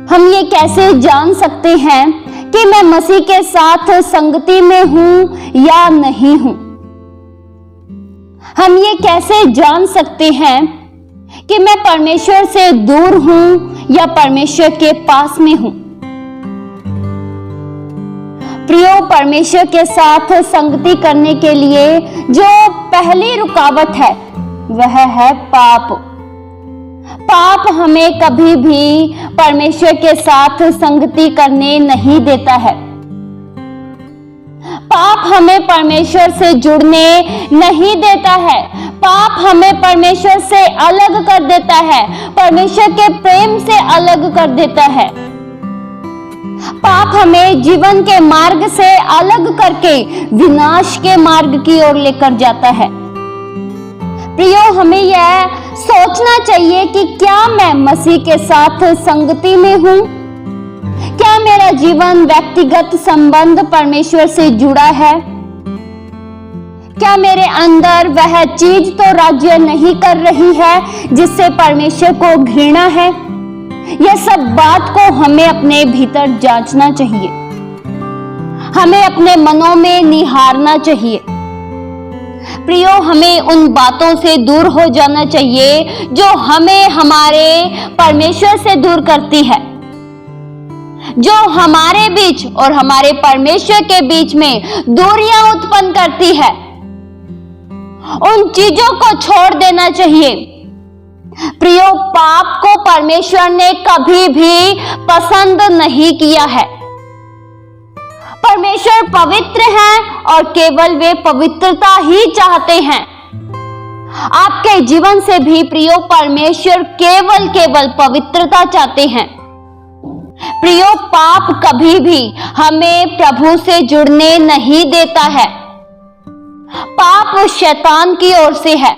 हम ये कैसे जान सकते हैं कि मैं मसीह के साथ संगति में हूं या नहीं हूं? हम ये कैसे जान सकते हैं कि मैं परमेश्वर से दूर हूं या परमेश्वर के पास में हूं? प्रियो, परमेश्वर के साथ संगति करने के लिए जो पहली रुकावट है वह है पाप। पाप हमें कभी भी परमेश्वर के साथ संगति करने नहीं देता है। पाप हमें परमेश्वर से जुड़ने नहीं देता है। पाप हमें परमेश्वर से अलग कर देता है, परमेश्वर के प्रेम से अलग कर देता है। पाप हमें जीवन के मार्ग से अलग करके विनाश के मार्ग की ओर लेकर जाता है। प्रियो, हमें यह सोचना चाहिए कि क्या मैं मसीह के साथ संगति में हूं? क्या मेरा जीवन व्यक्तिगत संबंध परमेश्वर से जुड़ा है? क्या मेरे अंदर वह चीज तो राज्य नहीं कर रही है जिससे परमेश्वर को घृणा है? यह सब बात को हमें अपने भीतर जांचना चाहिए, हमें अपने मनों में निहारना चाहिए। प्रियो, हमें उन बातों से दूर हो जाना चाहिए जो हमें हमारे परमेश्वर से दूर करती है, जो हमारे बीच और हमारे परमेश्वर के बीच में दूरियां उत्पन्न करती है। उन चीजों को छोड़ देना चाहिए। प्रियो, पाप को परमेश्वर ने कभी भी पसंद नहीं किया है। परमेश्वर पवित्र है और केवल वे पवित्रता ही चाहते हैं। आपके जीवन से भी प्रियो, परमेश्वर केवल पवित्रता चाहते हैं। प्रियो, पाप कभी भी हमें प्रभु से जुड़ने नहीं देता है। पाप शैतान की ओर से है।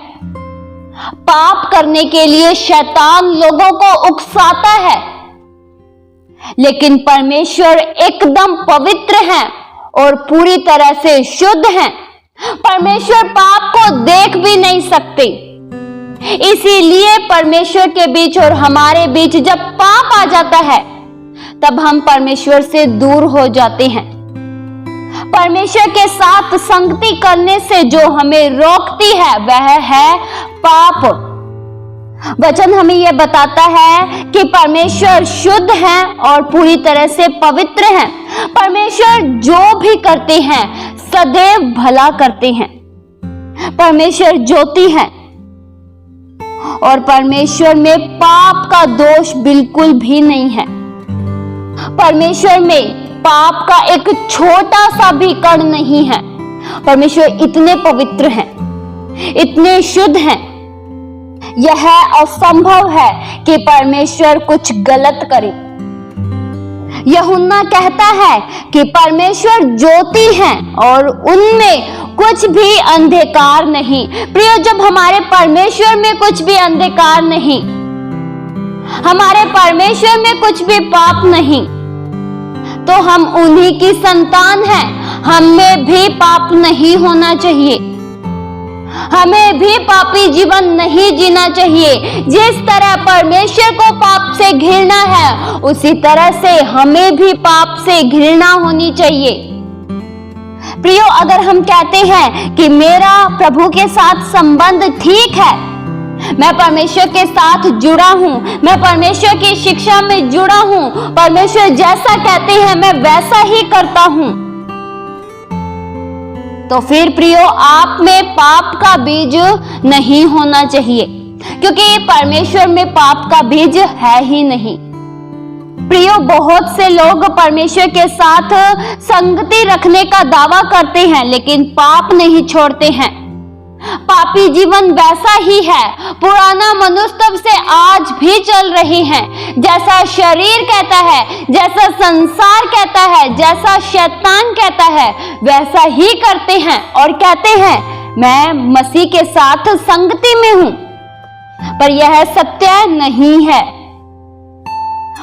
पाप करने के लिए शैतान लोगों को उकसाता है, लेकिन परमेश्वर एकदम पवित्र हैं और पूरी तरह से शुद्ध हैं। परमेश्वर पाप को देख भी नहीं सकते। इसीलिए परमेश्वर के बीच और हमारे बीच जब पाप आ जाता है तब हम परमेश्वर से दूर हो जाते हैं। परमेश्वर के साथ संगति करने से जो हमें रोकती है वह है पाप। वचन हमें यह बताता है कि परमेश्वर शुद्ध है और पूरी तरह से पवित्र है। परमेश्वर जो भी करते हैं सदैव भला करते हैं। परमेश्वर ज्योति है और परमेश्वर में पाप का दोष बिल्कुल भी नहीं है। परमेश्वर में पाप का एक छोटा सा भी कण नहीं है। परमेश्वर इतने पवित्र हैं, इतने शुद्ध हैं, यह असंभव है कि परमेश्वर कुछ गलत करे। यूहन्ना कहता है कि परमेश्वर ज्योति है और उनमें कुछ भी अंधकार नहीं। प्रियो, जब हमारे परमेश्वर में कुछ भी अंधकार नहीं, हमारे परमेश्वर में कुछ भी पाप नहीं, तो हम उन्हीं की संतान हैं। हमें भी पाप नहीं होना चाहिए, हमें भी पापी जीवन नहीं जीना चाहिए। जिस तरह परमेश्वर को पाप से घृणा है उसी तरह से हमें भी पाप से घृणा होनी चाहिए। प्रियो, अगर हम कहते हैं कि मेरा प्रभु के साथ संबंध ठीक है, मैं परमेश्वर के साथ जुड़ा हूं, मैं परमेश्वर की शिक्षा में जुड़ा हूं, परमेश्वर जैसा कहते हैं मैं वैसा ही करता हूं, तो फिर प्रियो, आप में पाप का बीज नहीं होना चाहिए, क्योंकि परमेश्वर में पाप का बीज है ही नहीं। प्रियो, बहुत से लोग परमेश्वर के साथ संगति रखने का दावा करते हैं लेकिन पाप नहीं छोड़ते हैं। पापी जीवन वैसा ही है, पुराना मनुष्य तब से आज भी चल रही है। जैसा शरीर कहता है, जैसा संसार कहता है, जैसा शैतान कहता है वैसा ही करते हैं और कहते हैं मैं मसीह के साथ संगति में हूं, पर यह सत्य नहीं है।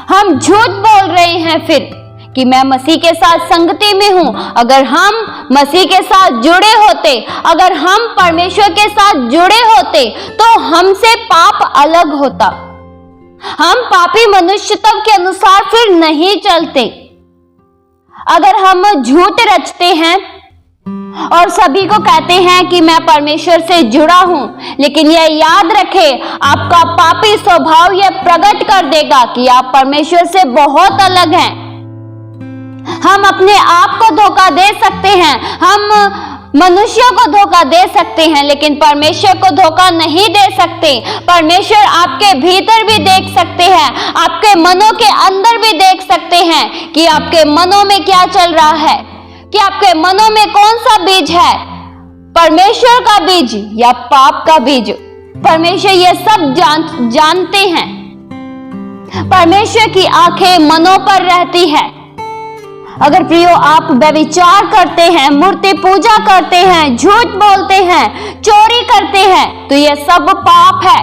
हम झूठ बोल रहे हैं फिर कि मैं मसीह के साथ संगति में हूं। अगर हम मसीह के साथ जुड़े होते, अगर हम परमेश्वर के साथ जुड़े होते तो हमसे पाप अलग होता। हम पापी मनुष्यत्व के अनुसार फिर नहीं चलते। अगर हम झूठ रचते हैं और सभी को कहते हैं कि मैं परमेश्वर से जुड़ा हूं, लेकिन यह याद रखें, आपका पापी स्वभाव यह प्रकट कर देगा कि आप परमेश्वर से बहुत अलग हैं। हम अपने आप को धोखा दे सकते हैं, हम मनुष्यों को धोखा दे सकते हैं, लेकिन परमेश्वर को धोखा नहीं दे सकते। परमेश्वर आपके भीतर भी देख सकते हैं, आपके मनों के अंदर भी देख सकते हैं कि आपके मनों में क्या चल रहा है, कि आपके मनों में कौन सा बीज है, परमेश्वर का बीज या पाप का बीज। परमेश्वर ये सब जानते हैं। परमेश्वर की आंखें मनों पर रहती है। अगर प्रियो आप व्यभिचार करते हैं, मूर्ति पूजा करते हैं, झूठ बोलते हैं, चोरी करते हैं, तो यह सब पाप है।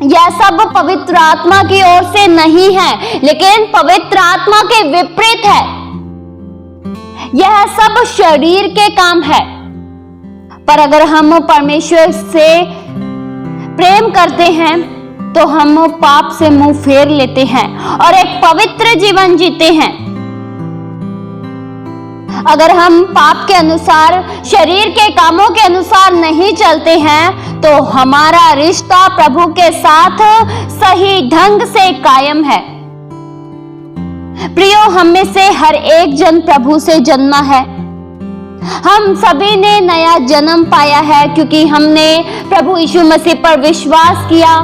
यह सब पवित्र आत्मा की ओर से नहीं है, लेकिन पवित्र आत्मा के विपरीत है। यह सब शरीर के काम है। पर अगर हम परमेश्वर से प्रेम करते हैं तो हम पाप से मुंह फेर लेते हैं और एक पवित्र जीवन जीते हैं। अगर हम पाप के अनुसार, शरीर के कामों के अनुसार नहीं चलते हैं तो हमारा रिश्ता प्रभु के साथ सही ढंग से कायम है। प्रियो, हम में से हर एक जन प्रभु से जन्मा है। हम सभी ने नया जन्म पाया है क्योंकि हमने प्रभु यीशु मसीह पर विश्वास किया,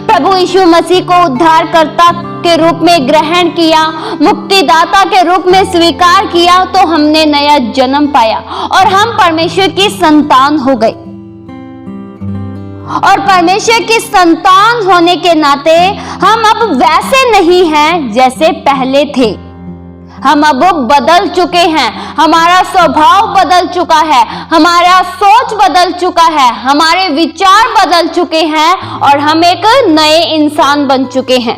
प्रभु यीशु मसीह को उद्धारकर्ता के रूप में ग्रहण किया, मुक्तिदाता के रूप में स्वीकार किया, तो हमने नया जन्म पाया और हम परमेश्वर की संतान हो गए। और परमेश्वर की संतान होने के नाते हम अब वैसे नहीं हैं जैसे पहले थे। हम अब बदल चुके हैं, हमारा स्वभाव बदल चुका है, हमारा सोच बदल चुका है, हमारे विचार बदल चुके हैं और हम एक नए इंसान बन चुके हैं।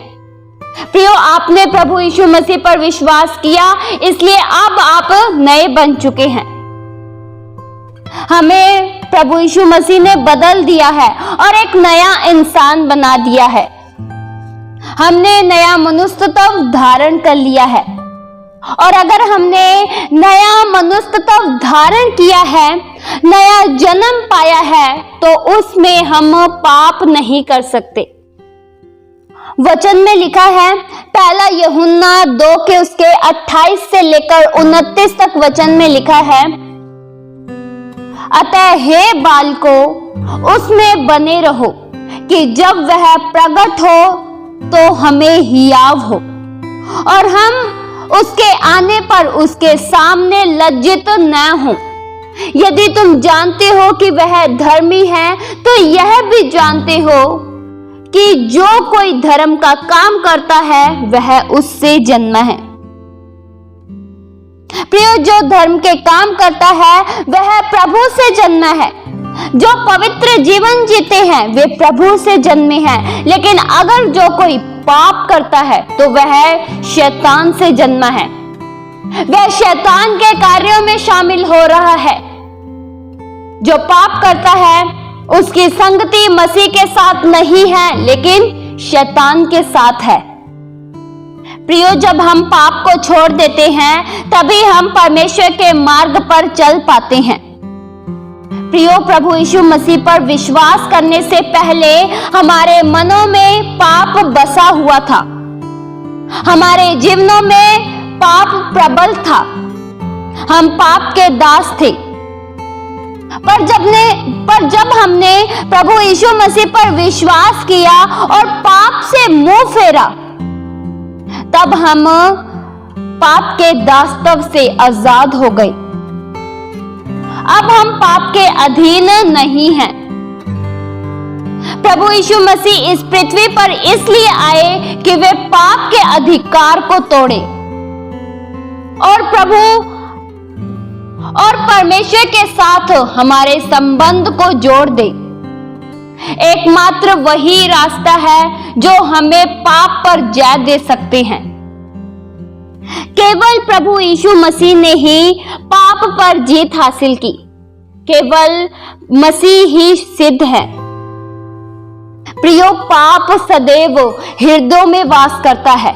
प्रियो, आपने प्रभु यीशु मसीह पर विश्वास किया, इसलिए अब आप नए बन चुके हैं। हमें प्रभु यीशु मसीह ने बदल दिया है और एक नया इंसान बना दिया है। हमने नया मनुष्यत्व धारण कर लिया है। और अगर हमने नया मनुष्यत्व धारण किया है, नया जन्म पाया है, तो उसमें हम पाप नहीं कर सकते। वचन में लिखा है, पहला यूहन्ना 2 के उसके 28 से लेकर 29 तक वचन में लिखा है, अतः हे बालको, उसमें बने रहो कि जब वह प्रकट हो तो हमें हियाव हो और हम उसके आने पर उसके सामने लज्जित न हो। यदि तुम जानते हो कि वह धर्मी है, तो यह भी जानते हो कि जो कोई धर्म का काम करता है वह उससे जन्मा है। प्रियो, जो धर्म के काम करता है वह प्रभु से जन्मा है। जो पवित्र जीवन जीते हैं वे प्रभु से जन्मे हैं। लेकिन अगर जो कोई पाप करता है तो वह शैतान से जन्मा है। वह शैतान के कार्यों में शामिल हो रहा है। जो पाप करता है उसकी संगति मसीह के साथ नहीं है, लेकिन शैतान के साथ है। प्रियो, जब हम पाप को छोड़ देते हैं तभी हम परमेश्वर के मार्ग पर चल पाते हैं। प्रियो, प्रभु यीशु मसीह पर विश्वास करने से पहले हमारे मनों में पाप बसा हुआ था। हमारे जीवनों में पाप प्रबल था। हम पाप के दास थे। पर जब हमने प्रभु यीशु मसीह पर विश्वास किया और पाप से मुंह फेरा, तब हम पाप के दासत्व से आजाद हो गए। अब हम पाप के अधीन नहीं हैं। प्रभु यीशु मसीह इस पृथ्वी पर इसलिए आए कि वे पाप के अधिकार को तोड़े और परमेश्वर के साथ हमारे संबंध को जोड़ दे। एकमात्र वही रास्ता है जो हमें पाप पर जय दे सकते हैं। केवल प्रभु यीशु मसीह ने ही पाप पर जीत हासिल की। केवल मसीह ही सिद्ध है। प्रियो, पाप सदैव हृदयों में वास करता है,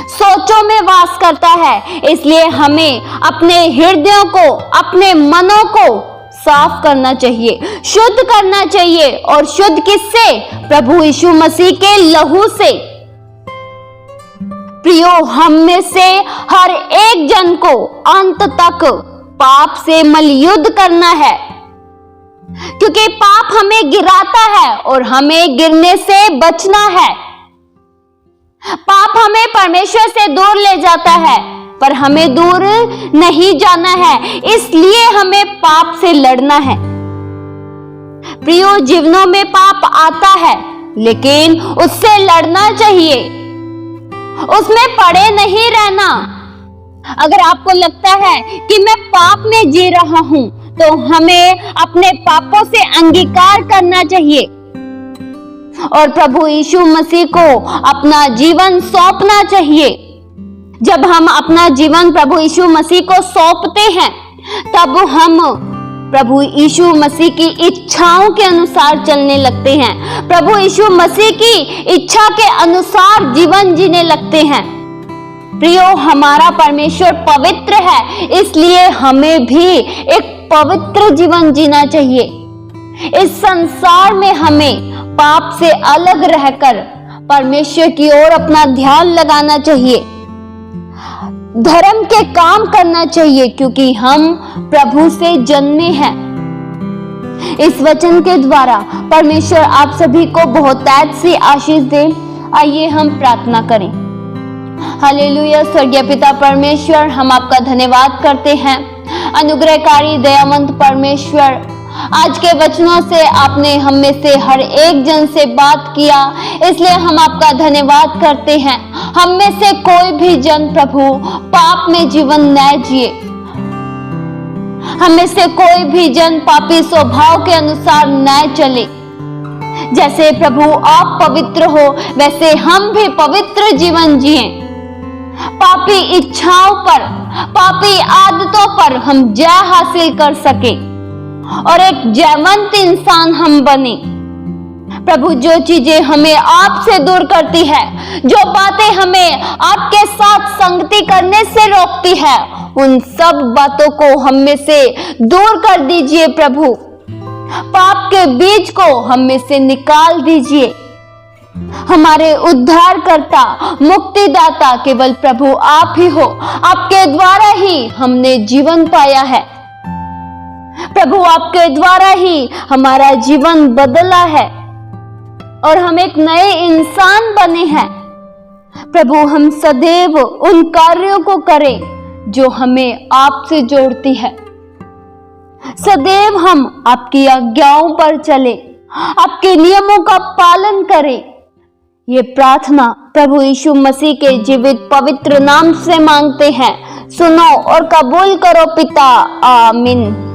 सोचों में वास करता है। इसलिए हमें अपने हृदयों को, अपने मनों को साफ करना चाहिए, शुद्ध करना चाहिए। और शुद्ध किससे? प्रभु यीशु मसीह के लहू से। प्रियो, हम में से हर एक जन को अंत तक पाप से मलयुद्ध करना है, क्योंकि पाप हमें गिराता है और हमें गिरने से बचना है। पाप हमें परमेश्वर से दूर ले जाता है, पर हमें दूर नहीं जाना है, इसलिए हमें पाप से लड़ना है। प्रियो, जीवनों में पाप आता है, लेकिन उससे लड़ना चाहिए, उसमें पड़े नहीं रहना। अगर आपको लगता है कि मैं पाप में जी रहा हूं, तो हमें अपने पापों से अंगीकार करना चाहिए और प्रभु यीशु मसीह को अपना जीवन सौंपना चाहिए। जब हम अपना जीवन प्रभु यीशु मसीह को सौंपते हैं, तब हम प्रभु यीशु मसीह की इच्छाओं के अनुसार चलने लगते हैं, प्रभु यीशु मसीह की इच्छा के अनुसार जीवन जीने लगते हैं। प्रियो, हमारा परमेश्वर पवित्र है, इसलिए हमें भी एक पवित्र जीवन जीना चाहिए। इस संसार में हमें पाप से अलग रहकर परमेश्वर की ओर अपना ध्यान लगाना चाहिए, धर्म के काम करना चाहिए, क्योंकि हम प्रभु से जन्मे हैं। इस वचन के द्वारा परमेश्वर आप सभी को बहुतायत सी आशीष दे। आइए हम प्रार्थना करें। हालेलुया। स्वर्गीय पिता परमेश्वर, हम आपका धन्यवाद करते हैं। अनुग्रहकारी दयावंत परमेश्वर, आज के वचनों से आपने हम में से हर एक जन से बात किया, इसलिए हम आपका धन्यवाद करते हैं। हम में से कोई भी जन प्रभु पाप में जीवन न जिए, हम में से कोई भी जन पापी स्वभाव के अनुसार न चले। जैसे प्रभु आप पवित्र हो, वैसे हम भी पवित्र जीवन जिए। पापी इच्छाओं पर, पापी आदतों पर हम जय हासिल कर सके और एक जयवंत इंसान हम बने। प्रभु, जो चीजें हमें आपसे दूर करती है, जो बातें हमें आपके साथ संगति करने से रोकती है, उन सब बातों को हम में से दूर कर दीजिए प्रभु। पाप के बीज को हम में से निकाल दीजिए। हमारे उद्धारकर्ता, मुक्तिदाता केवल प्रभु आप ही हो। आपके द्वारा ही हमने जीवन पाया है प्रभु, आपके द्वारा ही हमारा जीवन बदला है और हम एक नए इंसान बने हैं। प्रभु, हम सदैव उन कार्यों को करें जो हमें आपसे जोड़ती है। सदैव हम आपकी आज्ञाओं पर चले, आपके नियमों का पालन करें। ये प्रार्थना प्रभु यीशु मसीह के जीवित पवित्र नाम से मांगते हैं। सुनो और कबूल करो पिता। आमीन।